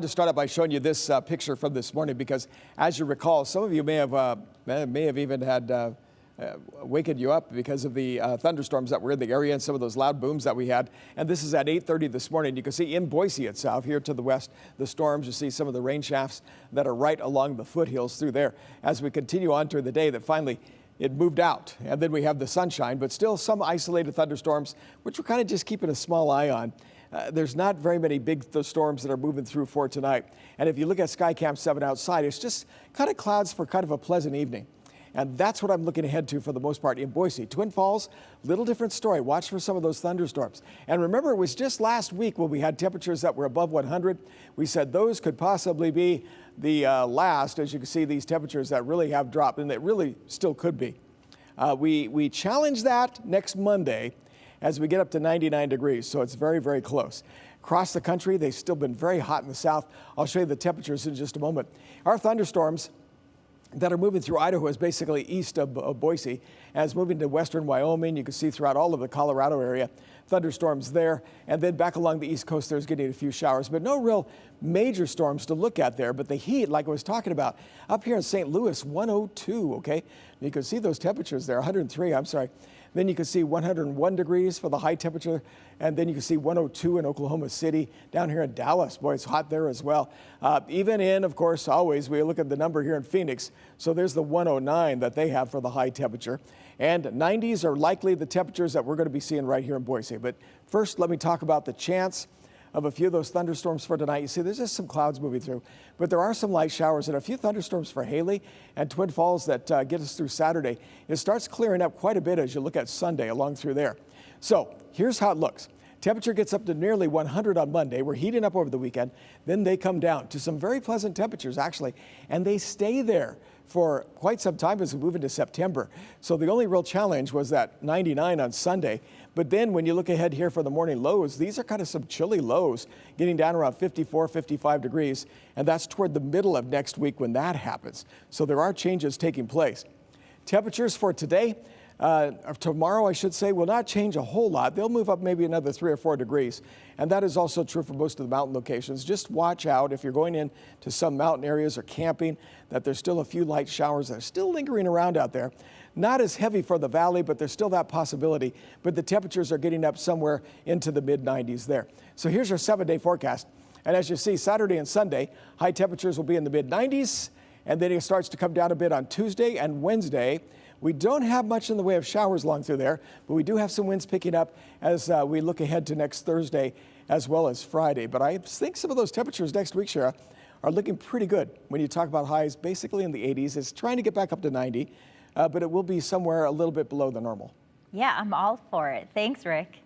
To start out by showing you this picture from this morning, because as you recall, some of you may have even had wakened you up because of the thunderstorms that were in the area and some of those loud booms that we had. And this is at 8:30 this morning. You can see in Boise itself, here to the west, the storms. You see some of the rain shafts that are right along the foothills through there. As we continue on through the day, that finally it moved out, and then we have the sunshine, but still some isolated thunderstorms, which we're kind of just keeping a small eye on. There's not very many big storms that are moving through for tonight. And if you look at Skycam 7 outside, it's just kind of clouds for kind of a pleasant evening. And that's what I'm looking ahead to for the most part in Boise. Twin Falls, little different story. Watch for some of those thunderstorms. And remember, it was just last week when we had temperatures that were above 100. We said those could possibly be the last, as you can see, these temperatures that really have dropped, and it really still could be. We challenge that next Monday as we get up to 99 degrees, so it's very, very close. Across the country, they've still been very hot in the south. I'll show you the temperatures in just a moment. Our thunderstorms that are moving through Idaho is basically east of Boise. As moving to western Wyoming, you can see throughout all of the Colorado area, thunderstorms there. And then back along the east coast, there's getting a few showers, but no real major storms to look at there. But the heat, like I was talking about, up here in St. Louis, 102, okay? You can see those temperatures there, 103, I'm sorry. Then you can see 101 degrees for the high temperature, and then you can see 102 in Oklahoma City. Down here in Dallas, boy, it's hot there as well. Even in, of course, always, we look at the number here in Phoenix. So there's the 109 that they have for the high temperature. And 90s are likely the temperatures that we're going to be seeing right here in Boise. But first, let me talk about the chance of a few of those thunderstorms for tonight. You see, there's just some clouds moving through, but there are some light showers and a few thunderstorms for Haley and Twin Falls that get us through Saturday. It starts clearing up quite a bit as you look at Sunday along through there. So here's how it looks. Temperature gets up to nearly 100 on Monday. We're heating up over the weekend. Then they come down to some very pleasant temperatures, actually, and they stay there for quite some time as we move into September. So the only real challenge was that 99 on Sunday. But then when you look ahead here for the morning lows, these are kind of some chilly lows, getting down around 54, 55 degrees. And that's toward the middle of next week when that happens. So there are changes taking place. Temperatures for today, tomorrow, I should say, will not change a whole lot. They'll move up maybe another 3 or 4 degrees. And that is also true for most of the mountain locations. Just watch out if you're going in to some mountain areas or camping, that there's still a few light showers that are still lingering around out there. Not as heavy for the valley, but there's still that possibility. But the temperatures are getting up somewhere into the mid-90s there. So here's your 7-day forecast. And as you see, Saturday and Sunday, high temperatures will be in the mid-90s. And then it starts to come down a bit on Tuesday and Wednesday. We don't have much in the way of showers along through there, but we do have some winds picking up as we look ahead to next Thursday as well as Friday. But I think some of those temperatures next week, Shara, are looking pretty good when you talk about highs basically in the 80s. It's trying to get back up to 90, but it will be somewhere a little bit below the normal. Yeah, I'm all for it. Thanks, Rick.